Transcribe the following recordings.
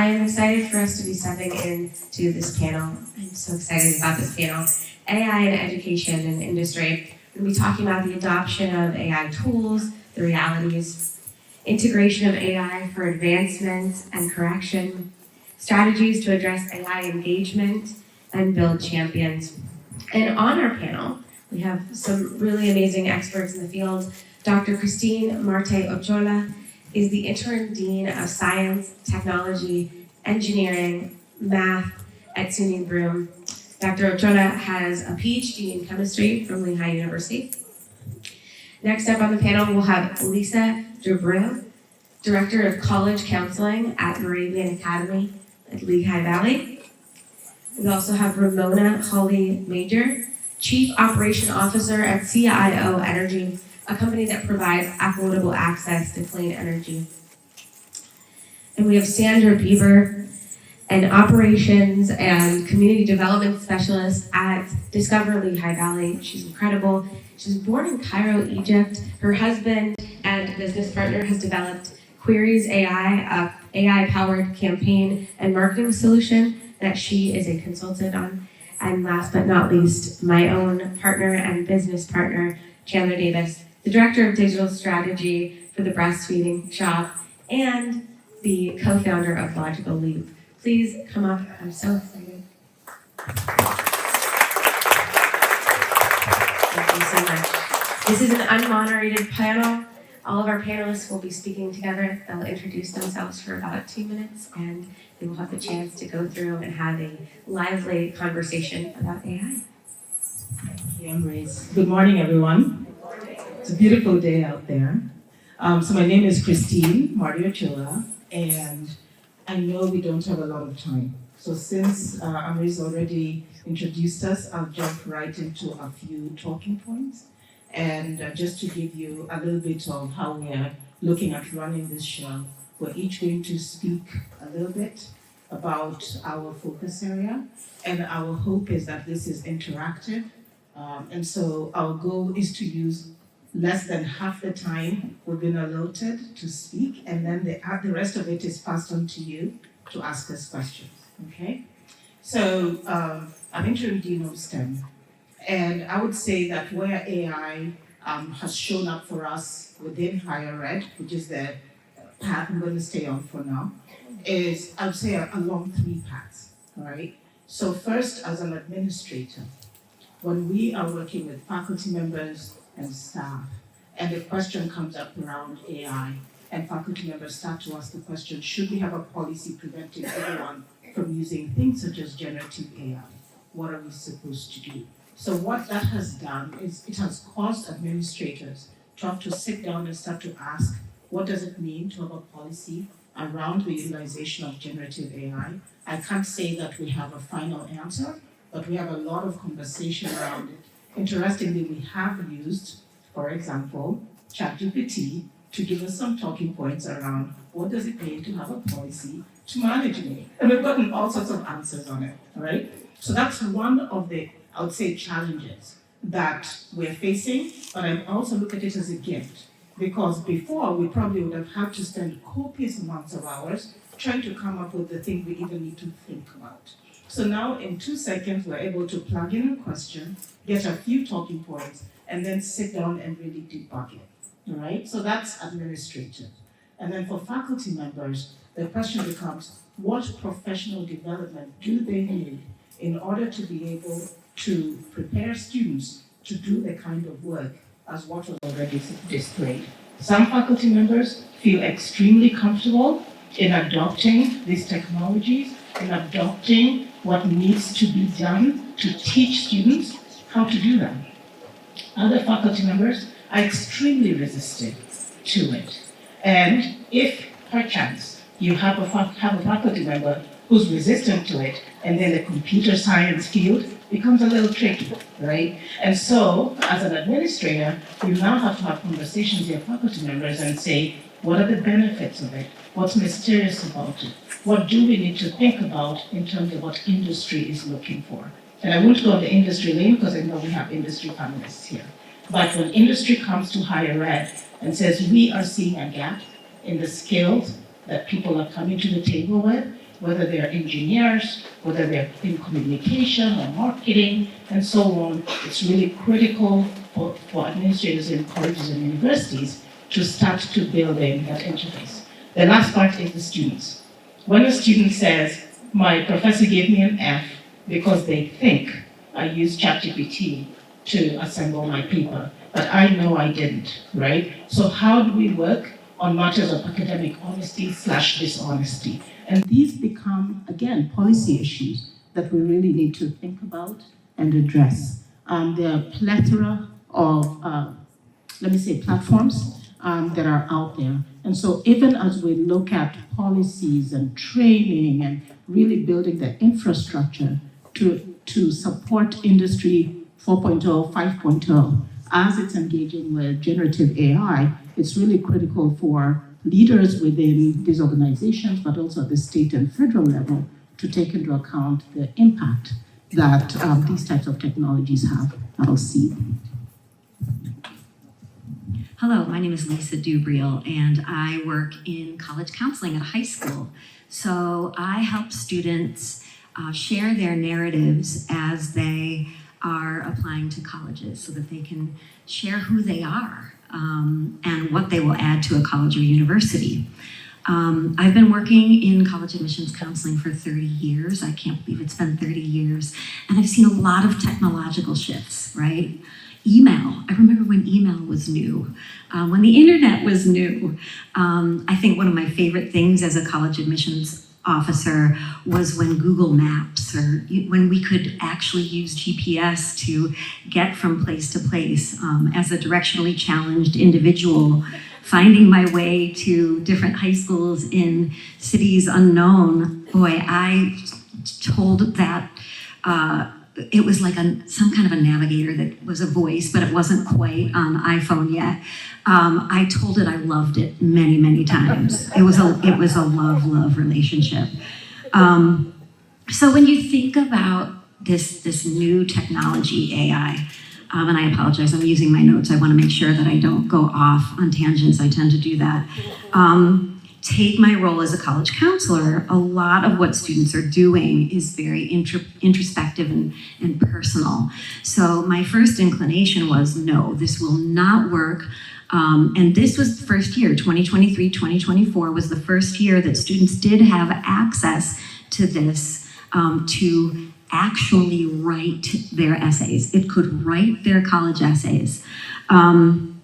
am excited for us to be stepping into this panel. I'm so excited about this panel. AI in education and industry. We're going to be talking about the adoption of AI tools, the realities, integration of AI for advancement and correction, strategies to address AI engagement, and build champions. And on our panel, we have some really amazing experts in the field. Dr. Christine Marte Ochoa is the Interim Dean of Science, Technology, Engineering, Math at SUNY Broome. Dr. Ochoa has a PhD in chemistry from Lehigh University. Next up on the panel, we'll have Lisa Dubreuil, Director of College Counseling at Moravian Academy at Lehigh Valley. We also have Ramona Hawley Major, Chief Operation Officer at CIO Energy, a company that provides equitable access to clean energy. And we have Sandra Bieber, an Operations and Community Development Specialist at Discover Lehigh Valley. She's incredible. She was born in Cairo, Egypt. Her husband and business partner has developed Queries AI, a AI-powered campaign and marketing solution that she is a consultant on. And last but not least, my own partner and business partner, Chandler Davis, the Director of Digital Strategy for the Breastfeeding Shop and the co-founder of Logical Leap. Please come up. I'm so excited. Thank you so much. This is an unmoderated panel. All of our panelists will be speaking together. They'll introduce themselves for about 2 minutes, and they will have the chance to go through and have a lively conversation about AI. Thank you, Embrace. Good morning, everyone. It's a beautiful day out there. So my name is Christine Marte Ochoa, and I know we don't have a lot of time. So since Embrace already introduced us, I'll jump right into a few talking points. And just to give you a little bit of how we are looking at running this show, we're each going to speak a little bit about our focus area, and our hope is that this is interactive. And so our goal is to use less than half the time we've been allotted to speak, and then the rest of it is passed on to you to ask us questions, okay? So I'm Interim Dean of STEM, and I would say that where AI has shown up for us within higher ed, which is the path I'm going to stay on for now, is I would say along 3 paths, all right? So first, as an administrator, when we are working with faculty members and staff, and the question comes up around AI, and faculty members start to ask the question, should we have a policy preventing everyone from using things such as generative AI? What are we supposed to do? So what that has done is it has caused administrators to have to sit down and start to ask, what does it mean to have a policy around the utilization of generative AI? I can't say that we have a final answer, but we have a lot of conversation around it. Interestingly, we have used, for example, ChatGPT to give us some talking points around what does it mean to have a policy to manage it. And we've gotten all sorts of answers on it, all right? So that's one of the, I would say, challenges that we're facing, but I also look at it as a gift. Because before, we probably would have had to spend copious amounts of hours trying to come up with the thing we even need to think about. So now in 2 seconds, we're able to plug in a question, get a few talking points, and then sit down and really debug it, all right? So that's administrative. And then for faculty members, the question becomes, what professional development do they need in order to be able to prepare students to do the kind of work as what was already displayed? Some faculty members feel extremely comfortable in adopting these technologies, in adopting what needs to be done to teach students how to do them. Other faculty members are extremely resistant to it. And if, perchance, you have a faculty member who's resistant to it, and then the computer science field becomes a little tricky, right? And so, as an administrator, you now have to have conversations with your faculty members and say, what are the benefits of it? What's mysterious about it? What do we need to think about in terms of what industry is looking for? And I won't go on the industry lane because I know we have industry panelists here. But when industry comes to higher ed and says we are seeing a gap in the skills that people are coming to the table with, whether they're engineers, whether they're in communication or marketing, and so on. It's really critical for administrators in colleges and universities to start to build in that interface. The last part is the students. When a student says, my professor gave me an F because they think I used ChatGPT to assemble my paper, but I know I didn't, right? So how do we work on matters of academic honesty/dishonesty? And these become, again, policy issues that we really need to think about and address. There are a plethora of, platforms that are out there. And so even as we look at policies and training and really building the infrastructure to support Industry 4.0, 5.0, as it's engaging with generative AI, it's really critical for leaders within these organizations, but also at the state and federal level, to take into account the impact that these types of technologies have. I'll see. Hello, my name is Lisa Dubriel, and I work in college counseling at a high school. So I help students share their narratives as they are applying to colleges so that they can share who they are and what they will add to a college or university. I've been working in college admissions counseling for 30 years. I can't believe it's been 30 years. And I've seen a lot of technological shifts, right? Email. I remember when email was new, when the internet was new. I think one of my favorite things as a college admissions officer was when Google Maps, or when we could actually use GPS to get from place to place. As a directionally challenged individual, finding my way to different high schools in cities unknown, boy, I told that it was like some kind of a navigator that was a voice, but it wasn't quite on iPhone yet. I told it I loved it many, many times. It was a love relationship. So when you think about this new technology, AI, and I apologize, I'm using my notes. I want to make sure that I don't go off on tangents. I tend to do that. Take my role as a college counselor, a lot of what students are doing is very introspective and personal. So my first inclination was, no, this will not work. And this was the first year, 2023, 2024 was the first year that students did have access to this, to actually write their essays. It could write their college essays. And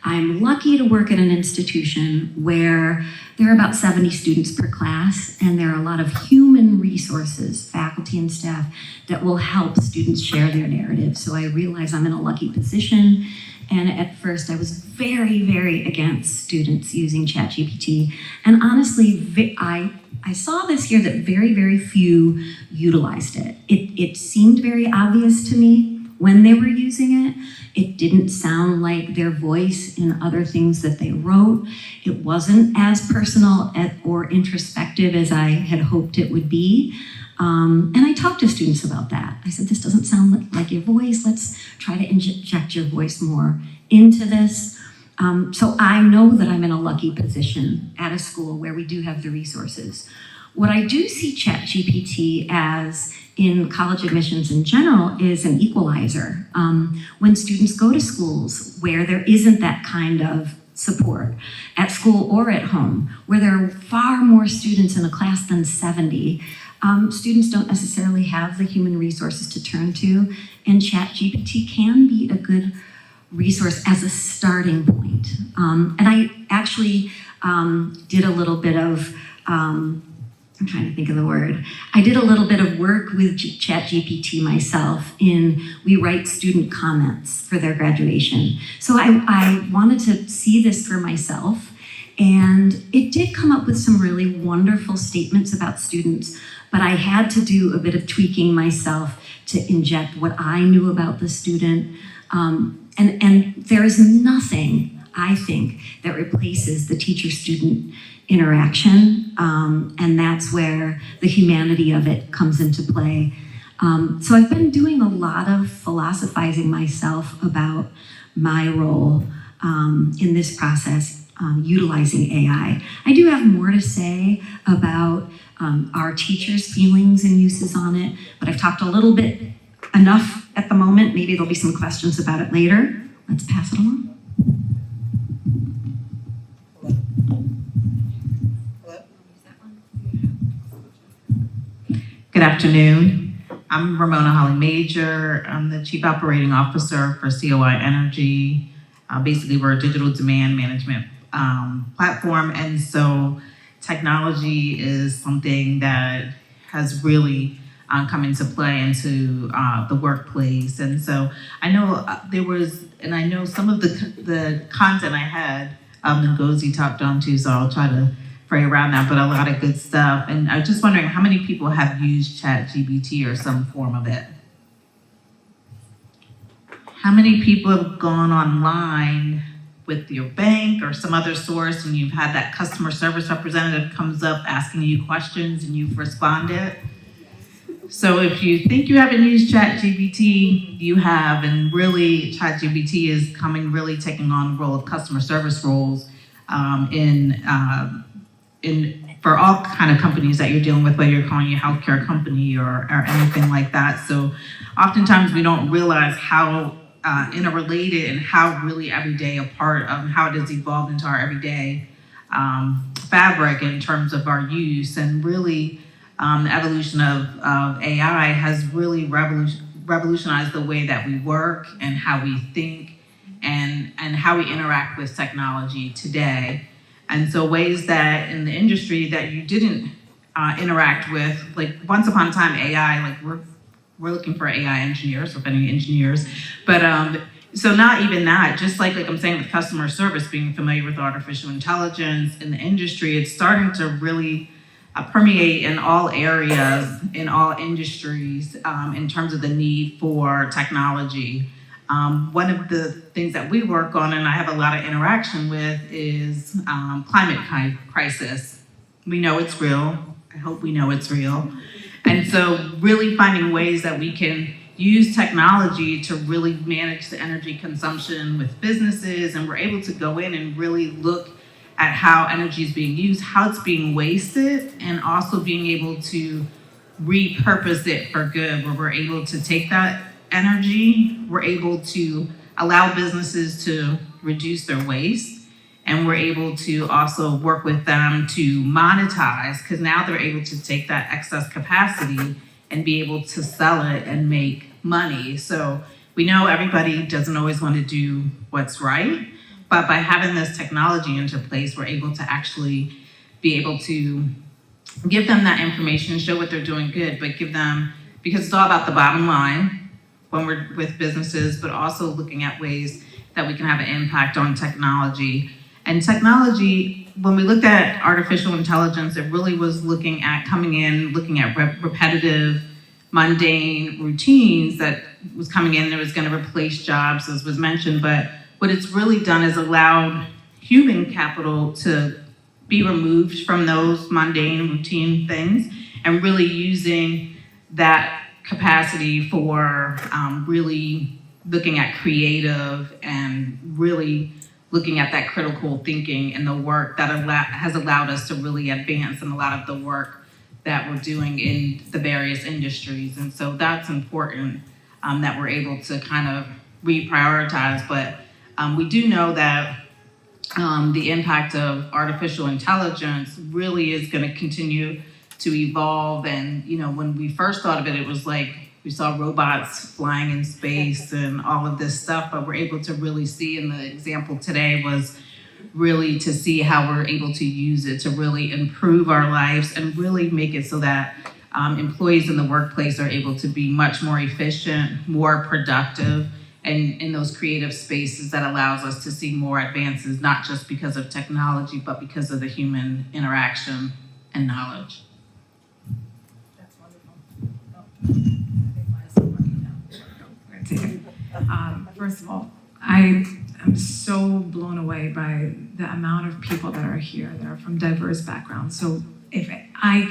I'm lucky to work at an institution where there are about 70 students per class, and there are a lot of human resources, faculty and staff, that will help students share their narrative. So I realize I'm in a lucky position. And at first I was very, very against students using ChatGPT. And honestly, I saw this year that very, very few utilized it. It seemed very obvious to me when they were using it. It didn't sound like their voice in other things that they wrote. It wasn't as personal or introspective as I had hoped it would be. And I talked to students about that. I said, this doesn't sound like your voice. Let's try to inject your voice more into this. So I know that I'm in a lucky position at a school where we do have the resources. What I do see ChatGPT as in college admissions in general is an equalizer. When students go to schools where there isn't that kind of support, at school or at home, where there are far more students in a class than 70, students don't necessarily have the human resources to turn to, and ChatGPT can be a good resource as a starting point. And I actually did a little bit of, I'm trying to think of the word. I did a little bit of work with ChatGPT myself we write student comments for their graduation. So I wanted to see this for myself, and it did come up with some really wonderful statements about students, but I had to do a bit of tweaking myself to inject what I knew about the student. And there is nothing, I think, that replaces the teacher-student interaction, and that's where the humanity of it comes into play. So I've been doing a lot of philosophizing myself about my role in this process. utilizing AI. I do have more to say about our teachers' feelings and uses on it, but I've talked a little bit enough at the moment. Maybe there'll be some questions about it later. Let's pass it along. Good afternoon. I'm Ramona Holly Major. I'm the Chief Operating Officer for COI Energy. Basically, we're a digital demand management platform, and so technology is something that has really come into play into the workplace. And so I know I know some of the content I had, Ngozi talked on too, so I'll try to pray around that, but a lot of good stuff. And I was just wondering how many people have used ChatGPT or some form of it? How many people have gone online with your bank or some other source and you've had that customer service representative comes up asking you questions and you've responded? So if you think you haven't used ChatGPT, you have, and really ChatGPT is really taking on the role of customer service roles for all kind of companies that you're dealing with, whether you're calling a healthcare company or anything like that. So oftentimes we don't realize how interrelated and how really everyday a part of how it has evolved into our everyday fabric in terms of our use. And really the evolution of AI has really revolutionized the way that we work and how we think and how we interact with technology today. And so ways that in the industry that you didn't interact with, like once upon a time AI, like we're looking for AI engineers, or any engineers, but so not even that, just like I'm saying with customer service, being familiar with artificial intelligence in the industry, it's starting to really permeate in all areas, in all industries, in terms of the need for technology. One of the things that we work on and I have a lot of interaction with is climate crisis. We know it's real. I hope we know it's real. And so really finding ways that we can use technology to really manage the energy consumption with businesses, and we're able to go in and really look at how energy is being used, how it's being wasted, and also being able to repurpose it for good, where we're able to take that energy, we're able to allow businesses to reduce their waste, and we're able to also work with them to monetize, because now they're able to take that excess capacity and be able to sell it and make money. So we know everybody doesn't always want to do what's right, but by having this technology into place, we're able to actually be able to give them that information, show what they're doing good, but give them, because it's all about the bottom line when we're with businesses, but also looking at ways that we can have an impact on technology. And technology, when we looked at artificial intelligence, it really was looking at repetitive, mundane routines that was coming in, that was going to replace jobs, as was mentioned. But what it's really done is allowed human capital to be removed from those mundane, routine things, and really using that capacity for really looking at creative and really looking at that critical thinking and the work that has allowed us to really advance in a lot of the work that we're doing in the various industries. And so that's important that we're able to kind of reprioritize. But we do know that the impact of artificial intelligence really is going to continue to evolve. And, you know, when we first thought of it, it was like we saw robots flying in space and all of this stuff, but we're able to really see, and the example today was really to see how we're able to use it to really improve our lives and really make it so that employees in the workplace are able to be much more efficient, more productive, and in those creative spaces that allows us to see more advances, not just because of technology, but because of the human interaction and knowledge. That's wonderful. First of all, I am so blown away by the amount of people that are here that are from diverse backgrounds. So if I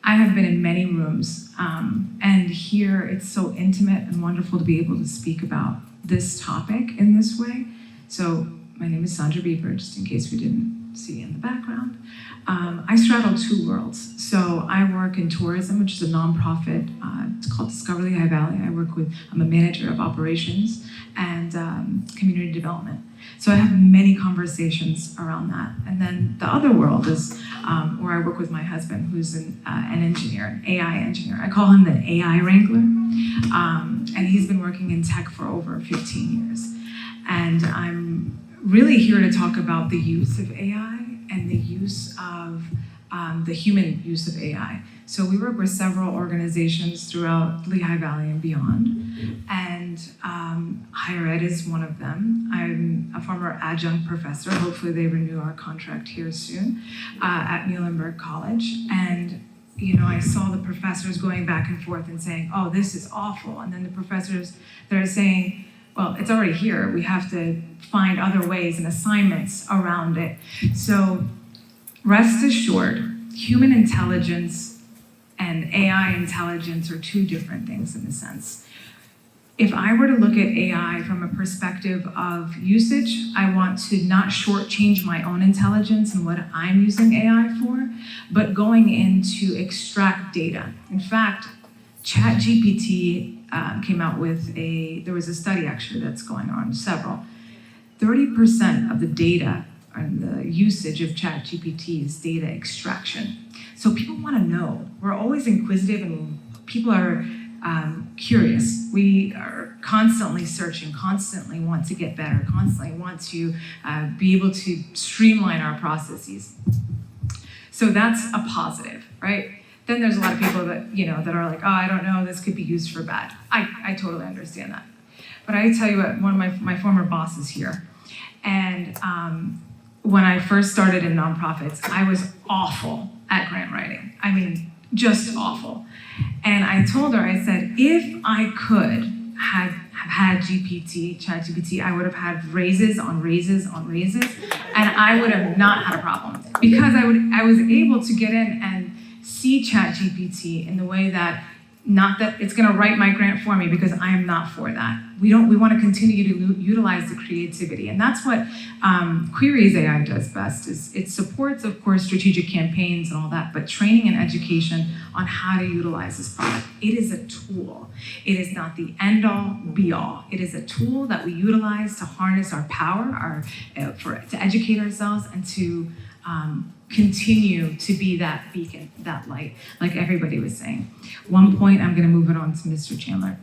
have been in many rooms, and here it's so intimate and wonderful to be able to speak about this topic in this way. So my name is Sandra Bieber, just in case we didn't see in the background. I straddle two worlds. So I work in tourism, which is a nonprofit. It's called Discover Lehigh Valley. I'm a manager of operations and community development. So I have many conversations around that. And then the other world is where I work with my husband, who's an engineer, an AI engineer. I call him the AI wrangler. And he's been working in tech for over 15 years. And I'm really here to talk about the use of AI and the use of the human use of AI. So we work with several organizations throughout Lehigh Valley and beyond, and higher ed is one of them. I'm a former adjunct professor. Hopefully they renew our contract here soon at Muhlenberg College. And I saw the professors going back and forth and saying, oh, this is awful. And then the professors that are saying, well, it's already here. We have to find other ways and assignments around it. So rest assured, human intelligence and AI intelligence are two different things in a sense. If I were to look at AI from a perspective of usage, I want to not shortchange my own intelligence and what I'm using AI for, but going in to extract data. In fact, ChatGPT came out with there was a study actually that's going on, several. 30% of the data and the usage of ChatGPT is data extraction. So people want to know. We're always inquisitive and people are curious. We are constantly searching, constantly want to get better, constantly want to be able to streamline our processes. So that's a positive, right? Then there's a lot of people that, that are like, oh, I don't know, this could be used for bad. I totally understand that. But I tell you what, one of my former bosses here, and when I first started in nonprofits, I was awful at grant writing. I mean, just awful. And I told her, I said, if I could have had ChatGPT, I would have had raises on raises on raises, and I would have not had a problem. Because I was able to get in and see ChatGPT in the way that, not that it's gonna write my grant for me, because I am not for that. We wanna continue to utilize the creativity. And that's what Queries AI does best, is it supports, of course, strategic campaigns and all that, but training and education on how to utilize this product. It is a tool. It is not the end all, be all. It is a tool that we utilize to harness our power, to educate ourselves and to continue to be that beacon, that light, like everybody was saying. One point, I'm gonna move it on to Mr. Chandler.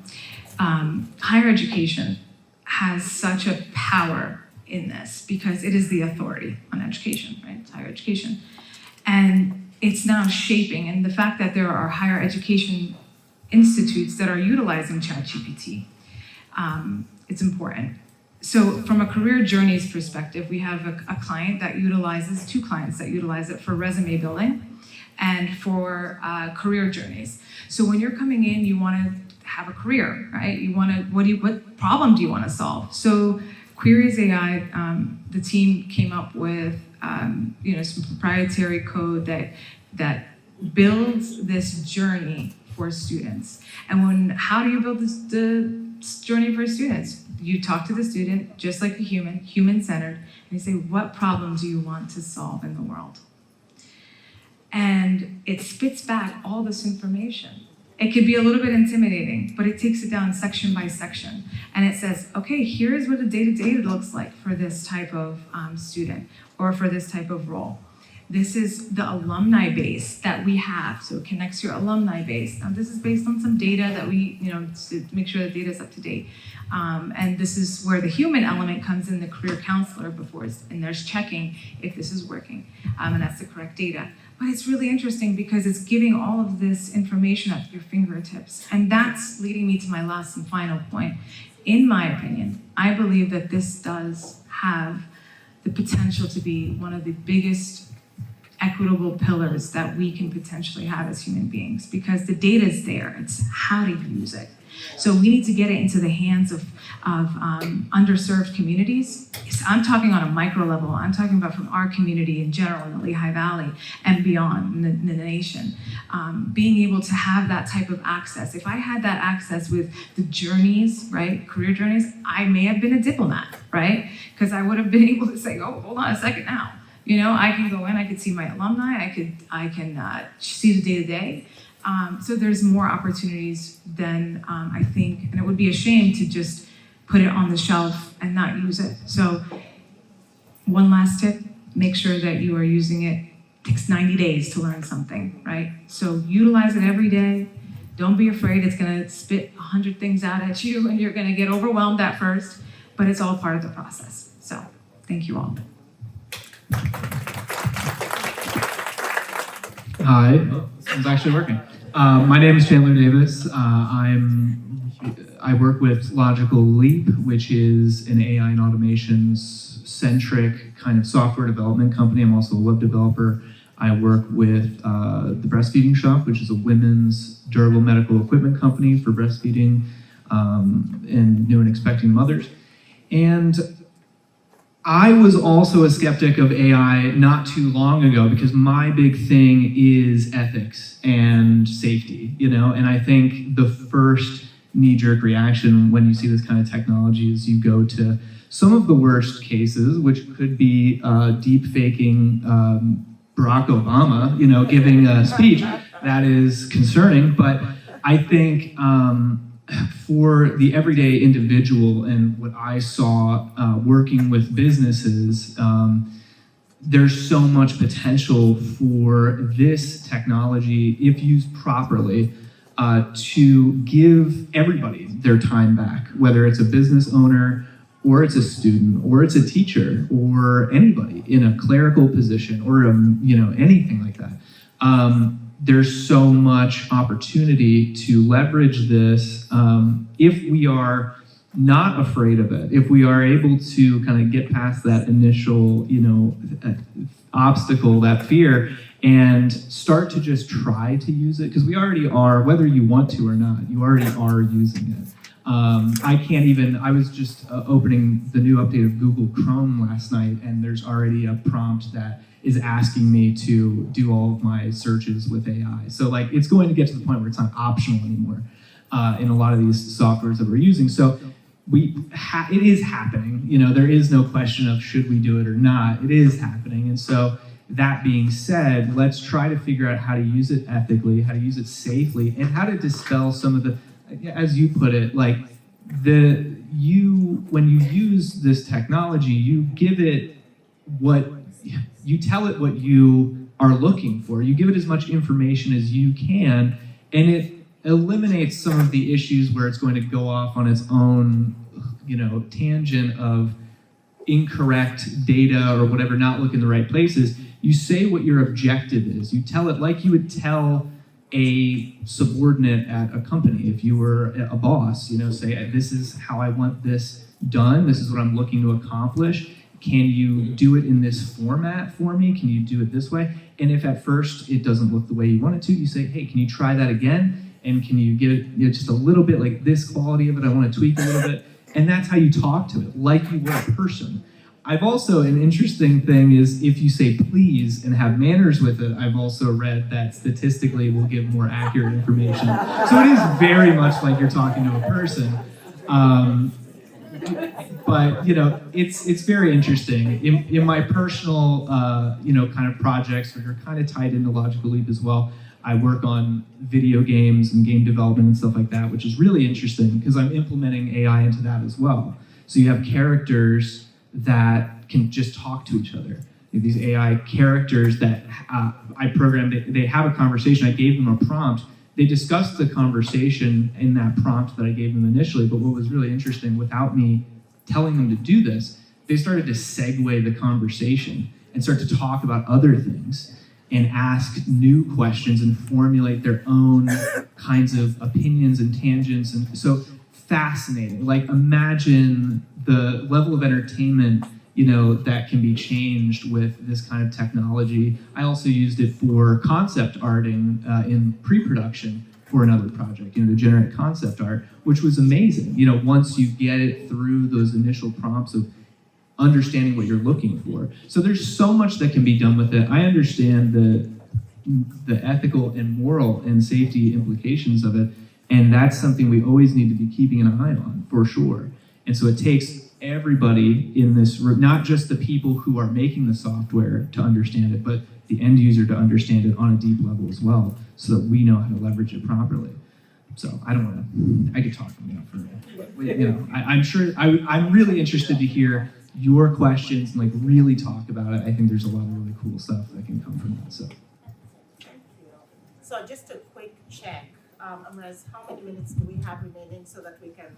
Higher education has such a power in this because it is the authority on education, right? It's higher education. And it's now shaping, and the fact that there are higher education institutes that are utilizing ChatGPT, it's important. So from a career journeys perspective, we have two clients that utilize it for resume building and for career journeys. So when you're coming in, you want to have a career, right? You want to, what problem do you want to solve? So Queries AI, the team came up with some proprietary code that builds this journey for students. And how do you build the journey for students? You talk to the student just like a human-centered, and you say, what problem do you want to solve in the world? And it spits back all this information. It could be a little bit intimidating, but it takes it down section by section. And it says, okay, here's what a day-to-day looks like for this type of student or for this type of role. This is the alumni base that we have. So it connects your alumni base. Now this is based on some data that we, to make sure the data is up to date. And this is where the human element comes in, the career counselor and there's checking if this is working. And that's the correct data. But it's really interesting because it's giving all of this information at your fingertips. And that's leading me to my last and final point. In my opinion, I believe that this does have the potential to be one of the biggest equitable pillars that we can potentially have as human beings, because the data is there. It's how to use it. So we need to get it into the hands of underserved communities. I'm talking on a micro level. I'm talking about from our community in general in the Lehigh Valley and beyond in the nation. Being able to have that type of access. If I had that access with the journeys, right, career journeys, I may have been a diplomat, right? Because I would have been able to say, oh, hold on a second now. You know, I can go in, I could see my alumni, I can see the day-to-day. So there's more opportunities than I think, and it would be a shame to just put it on the shelf and not use it. So one last tip, make sure that you are using it. It takes 90 days to learn something, right? So utilize it every day. Don't be afraid it's gonna spit 100 things out at you and you're gonna get overwhelmed at first, but it's all part of the process. So thank you all. Hi, it's actually working. My name is Chandler Davis. I work with Logical Leap, which is an AI and automations centric kind of software development company. I'm also a web developer. I work with the Breastfeeding Shop, which is a women's durable medical equipment company for breastfeeding and new and expecting mothers. And I was also a skeptic of AI not too long ago because my big thing is ethics and safety, you know, and I think the first knee-jerk reaction when you see this kind of technology is you go to some of the worst cases, which could be deep faking Barack Obama, you know, giving a speech. That is concerning, but I think for the everyday individual and what I saw working with businesses, there's so much potential for this technology, if used properly, to give everybody their time back, whether it's a business owner or it's a student or it's a teacher or anybody in a clerical position or anything like that. There's so much opportunity to leverage this if we are not afraid of it, if we are able to kind of get past that initial, obstacle, that fear, and start to just try to use it, because we already are, whether you want to or not, you already are using it. I was just opening the new update of Google Chrome last night, and there's already a prompt that is asking me to do all of my searches with AI. So like, it's going to get to the point where it's not optional anymore in a lot of these softwares that we're using. So it is happening. You know, there is no question of should we do it or not. It is happening. And so that being said, let's try to figure out how to use it ethically, how to use it safely, and how to dispel some of the, as you put it, like when you use this technology, you give it you tell it what you are looking for. You give it as much information as you can, and it eliminates some of the issues where it's going to go off on its own, tangent of incorrect data or whatever, not look in the right places. You say what your objective is. You tell it like you would tell a subordinate at a company. If you were a boss, say, this is how I want this done. This is what I'm looking to accomplish. Can you do it in this format for me? Can you do it this way? And if at first it doesn't look the way you want it to, you say, hey, can you try that again? And can you give it just a little bit like this quality of it? I want to tweak a little bit. And that's how you talk to it, like you would a person. I've also, an interesting thing is if you say please and have manners with it, I've also read that statistically it will give more accurate information. So it is very much like you're talking to a person. But it's very interesting. In my personal kind of projects, which are kind of tied into Logical Leap as well, I work on video games and game development and stuff like that, which is really interesting because I'm implementing AI into that as well. So you have characters that can just talk to each other. You have these AI characters that I programmed. They have a conversation. I gave them a prompt. They discussed the conversation in that prompt that I gave them initially, but what was really interesting, without me telling them to do this, they started to segue the conversation and start to talk about other things and ask new questions and formulate their own kinds of opinions and tangents. And so fascinating. Like, imagine the level of entertainment that can be changed with this kind of technology. I also used it for concept arting in pre-production, for another project, to generate concept art, which was amazing. Once you get it through those initial prompts of understanding what you're looking for. So there's so much that can be done with it. I understand the ethical and moral and safety implications of it, and that's something we always need to be keeping an eye on, for sure. And so it takes everybody in this room, not just the people who are making the software to understand it, but the end user to understand it on a deep level as well, so that we know how to leverage it properly. So I could talk for I'm sure, I'm really interested to hear your questions and really talk about it. I think there's a lot of really cool stuff that can come from that. So just a quick check, Amrez, how many minutes do we have remaining so that we can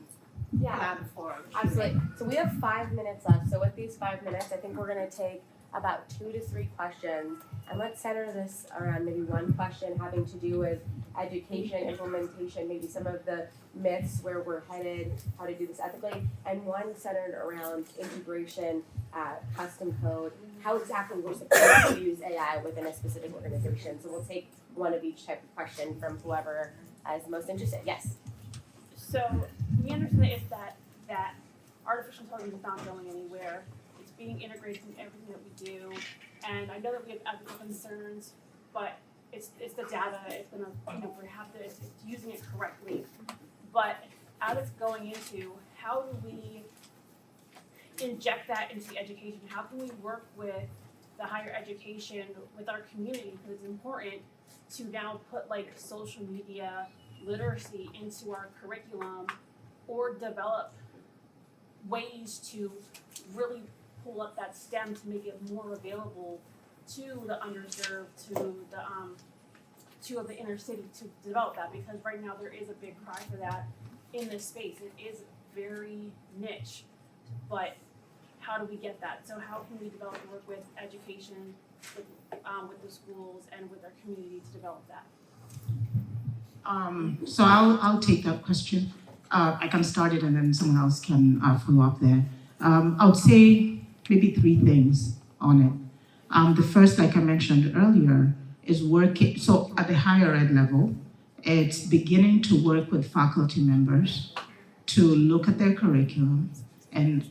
plan for Q&A? Absolutely. So we have 5 minutes left. So with these 5 minutes, I think we're going to take about 2 to 3 questions, and let's center this around maybe one question having to do with education, implementation, maybe some of the myths, where we're headed, how to do this ethically, and one centered around integration, custom code, how exactly we're supposed to use AI within a specific organization. So we'll take one of each type of question from whoever is most interested. Yes. So we understand is that artificial intelligence is not going anywhere. It's being integrated in everything that we do, and I know that we have ethical concerns, but it's the data. It's gonna we have to it's using it correctly. But as it's going into, how do we inject that into the education? How can we work with the higher education, with our community, because it's important to now put social media literacy into our curriculum, or develop ways to really pull up that STEM to make it more available to the underserved, to the inner city, to develop that, because right now there is a big cry for that in this space. It is very niche, but how do we get that? So how can we develop and work with education, with the schools and with our community to develop that? So I'll take that question. I can start it and then someone else can follow up there. I would say maybe 3 things on it. The first, like I mentioned earlier, is working. So at the higher ed level, it's beginning to work with faculty members to look at their curriculum and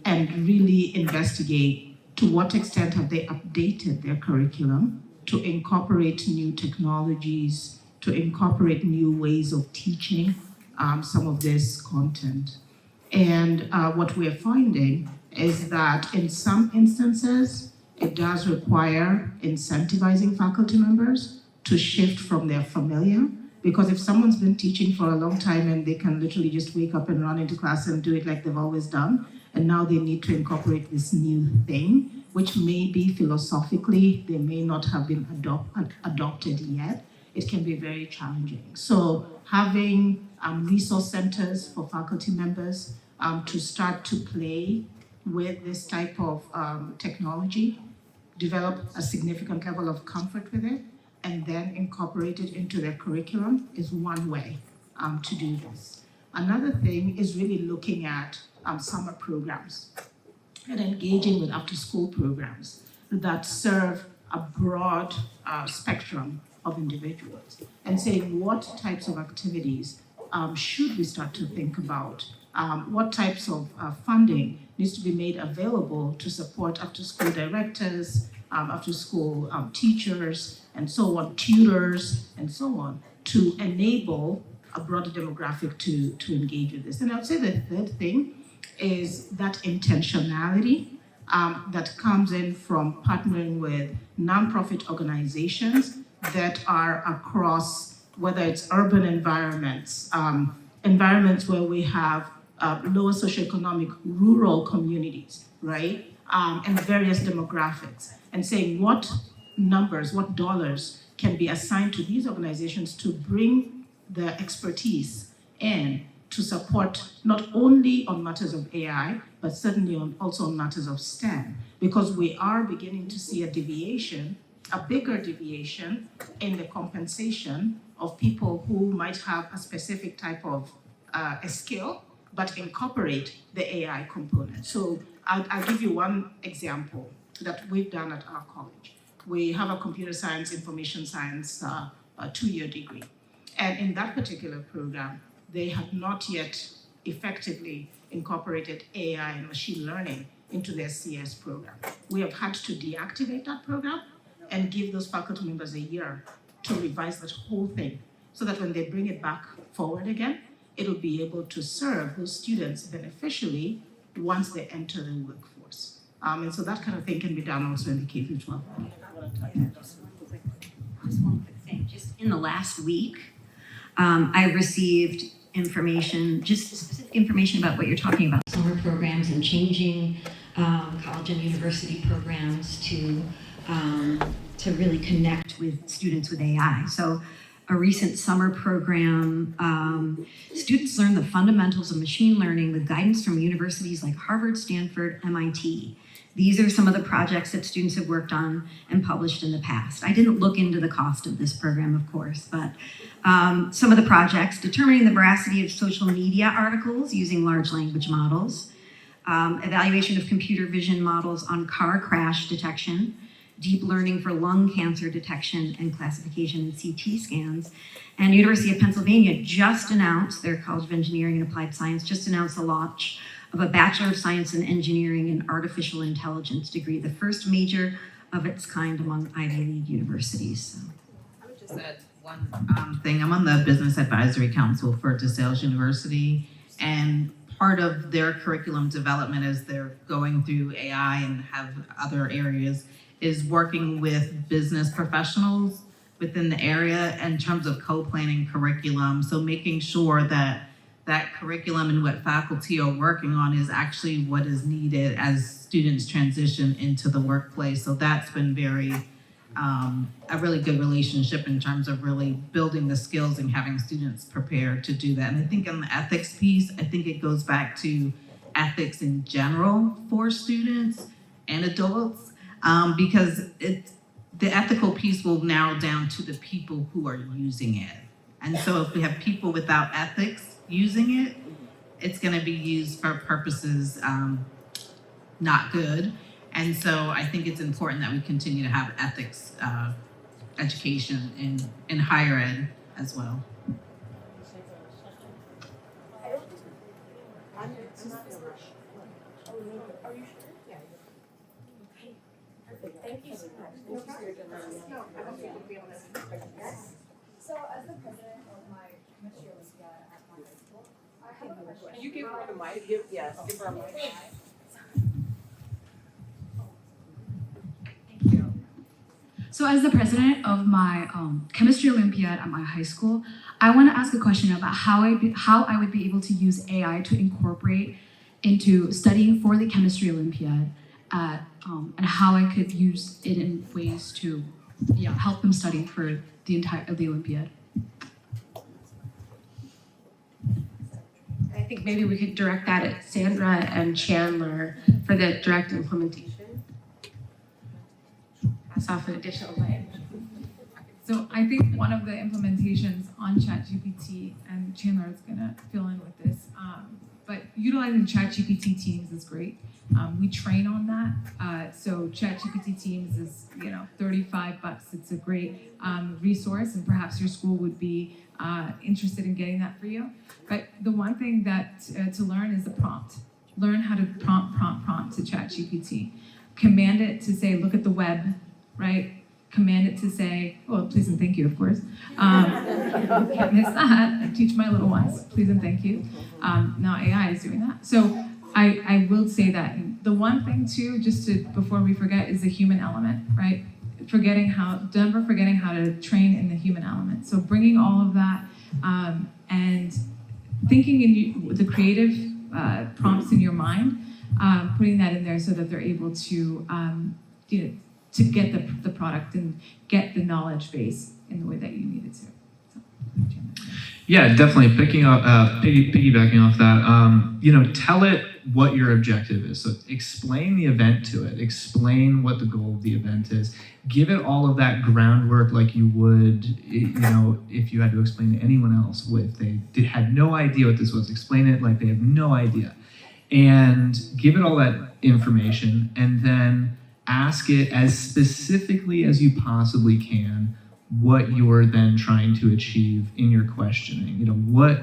really investigate to what extent have they updated their curriculum to incorporate new technologies, to incorporate new ways of teaching some of this content. And what we're finding is that in some instances, it does require incentivizing faculty members to shift from their familiar, because if someone's been teaching for a long time and they can literally just wake up and run into class and do it like they've always done, and now they need to incorporate this new thing, which may be philosophically, they may not have been adopted yet, it can be very challenging. So having resource centers for faculty members to start to play with this type of technology, develop a significant level of comfort with it, and then incorporate it into their curriculum is one way to do this. Another thing is really looking at summer programs and engaging with after-school programs that serve a broad spectrum of individuals, and saying what types of activities should we start to think about, what types of funding needs to be made available to support after-school directors, after-school teachers, and so on, tutors, and so on, to enable a broader demographic to engage with this. And I would say the third thing is that intentionality that comes in from partnering with nonprofit organizations that are across, whether it's urban environments, environments where we have lower socioeconomic rural communities, right? And various demographics, and saying what numbers, what dollars can be assigned to these organizations to bring the expertise in to support not only on matters of AI, but certainly also on matters of STEM, because we are beginning to see a deviation, a bigger deviation in the compensation of people who might have a specific type of a skill, but incorporate the AI component. So I'll give you one example that we've done at our college. We have a computer science, information science 2-year degree. And in that particular program, they have not yet effectively incorporated AI and machine learning into their CS program. We have had to deactivate that program and give those faculty members a year to revise that whole thing so that when they bring it back forward again, it'll be able to serve those students beneficially once they enter the workforce. And so that kind of thing can be done also in the K through 12. Just one quick thing. Just in the last week, I received information, just specific information about what you're talking about, summer programs and changing college and university programs to really connect with students with AI. So a recent summer program, students learn the fundamentals of machine learning with guidance from universities like Harvard, Stanford, MIT. These are some of the projects that students have worked on and published in the past. I didn't look into the cost of this program, of course, but some of the projects: determining the veracity of social media articles using large language models, evaluation of computer vision models on car crash detection, deep learning for lung cancer detection and classification in CT scans. And University of Pennsylvania just announced, their College of Engineering and Applied Science just announced the launch of a Bachelor of Science in Engineering in Artificial Intelligence degree, the first major of its kind among Ivy League universities. So. I would just add one thing. I'm on the Business Advisory Council for DeSales University, and part of their curriculum development as they're going through AI and have other areas is working with business professionals within the area in terms of co-planning curriculum. So making sure that that curriculum and what faculty are working on is actually what is needed as students transition into the workplace. So that's been a really good relationship in terms of really building the skills and having students prepared to do that. And I think on the ethics piece, I think it goes back to ethics in general for students and adults, because the ethical piece will narrow down to the people who are using it. And so if we have people without ethics using it, it's going to be used for purposes not good. And so I think it's important that we continue to have ethics education in higher ed as well. Thank you so much. So, as the president of my chemistry Olympiad at my high school, I have a question. Can you give her the mic? Give her a mic. Thank you. So, as the president of my chemistry Olympiad at my high school, I want to ask a question about how I would be able to use AI to incorporate into studying for the chemistry Olympiad, and how I could use it in ways to help them study for the entire of the Olympiad. I think maybe we could direct that at Sandra and Chandler for the direct implementation. Pass off an additional layer. So I think one of the implementations on ChatGPT, and Chandler is gonna fill in with this, but utilizing ChatGPT Teams is great. We train on that. So ChatGPT Teams is, $35. It's a great resource, and perhaps your school would be interested in getting that for you. But the one thing that to learn is the prompt. Learn how to prompt to ChatGPT. Command it to say, look at the web, right? Command it to say, well, please and thank you, of course. Can't miss that. I teach my little ones, please and thank you. Now AI is doing that. So I will say that. And the one thing too, before we forget, is the human element, right? Never forgetting how to train in the human element. So bringing all of that and thinking in the creative prompts in your mind, putting that in there so that they're able to, to get the product and get the knowledge base in the way that you need it to. Yeah, definitely. Piggybacking off that, tell it what your objective is. So explain the event to it. Explain what the goal of the event is. Give it all of that groundwork like you would, if you had to explain to anyone else. If they had no idea what this was, explain it like they have no idea. And give it all that information, and then ask it as specifically as you possibly can what you're then trying to achieve in your questioning. You know, what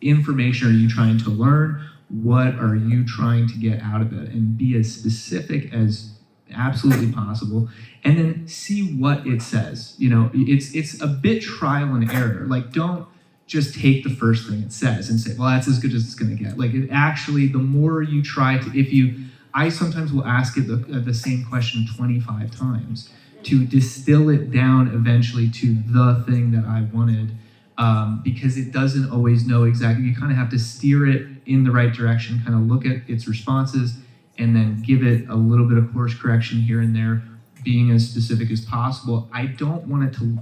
information are you trying to learn? What are you trying to get out of it? And be as specific as absolutely possible, and then see what it says. You know, it's a bit trial and error. Like, don't just take the first thing it says and say, well, that's as good as it's going to get. Like, it actually, the more you try to, I sometimes will ask it the same question 25 times to distill it down eventually to the thing that I wanted, because it doesn't always know exactly. You kind of have to steer it in the right direction, kind of look at its responses, and then give it a little bit of course correction here and there, being as specific as possible. I don't want it to,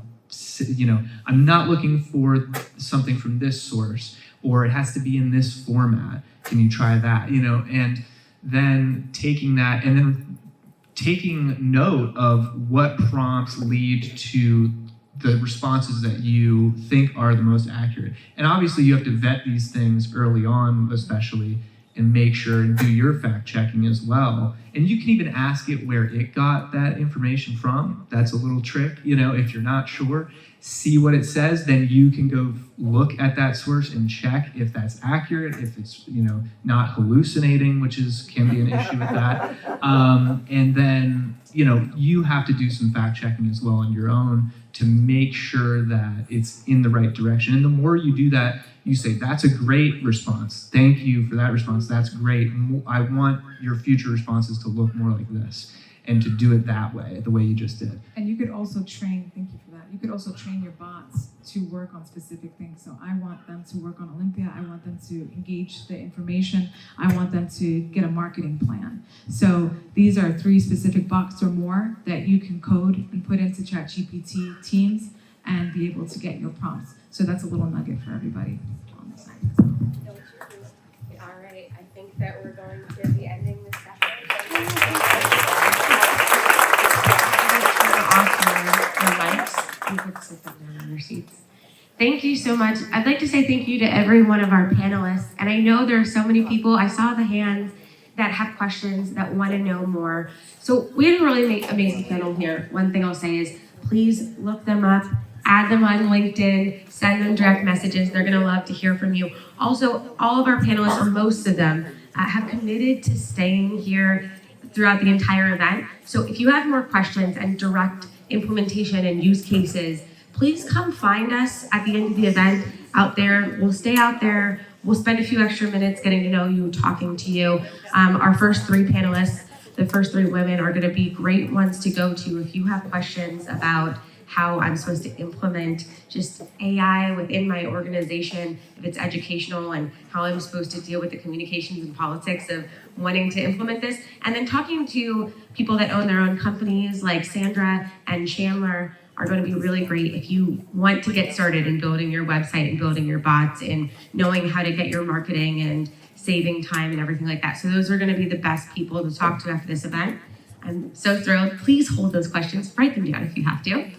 you know, I'm not looking for something from this source, or it has to be in this format. Can you try that? You know, and then taking that and then taking note of what prompts lead to the responses that you think are the most accurate. And obviously you have to vet these things early on, especially, and make sure and do your fact checking as well. And you can even ask it where it got that information from. That's a little trick, you know, if you're not sure, see what it says, then you can go look at that source and check if that's accurate, if it's, you know, not hallucinating, which can be an issue with that. And then, you know, you have to do some fact checking as well on your own to make sure that it's in the right direction. And the more you do that, you say, that's a great response. Thank you for that response. That's great. I want your future responses to look more like this, and to do it that way, the way you just did. And you could also train, thank you for that, you could also train your bots to work on specific things. So I want them to work on Olympia, I want them to engage the information, I want them to get a marketing plan. So these are 3 specific bots or more that you can code and put into ChatGPT Teams and be able to get your prompts. So that's a little nugget for everybody on the side. All right, I think that we're going to be ending this session. You could sit down in your seats. Thank you so much. I'd like to say thank you to every one of our panelists. And I know there are so many people, I saw the hands that have questions, that want to know more. So we had a really amazing panel here. One thing I'll say is, please look them up, add them on LinkedIn, send them direct messages. They're gonna love to hear from you. Also, all of our panelists, or most of them, have committed to staying here throughout the entire event. So if you have more questions and direct implementation and use cases, please come find us at the end of the event out there. We'll stay out there. We'll spend a few extra minutes getting to know you, talking to you. Our first 3 panelists, the first 3 women, are gonna be great ones to go to if you have questions about how I'm supposed to implement just AI within my organization, if it's educational, and how I'm supposed to deal with the communications and politics of wanting to implement this. And then talking to people that own their own companies, like Sandra and Chandler, are going to be really great if you want to get started in building your website and building your bots and knowing how to get your marketing and saving time and everything like that. So those are going to be the best people to talk to after this event. I'm so thrilled. Please hold those questions, write them down if you have to.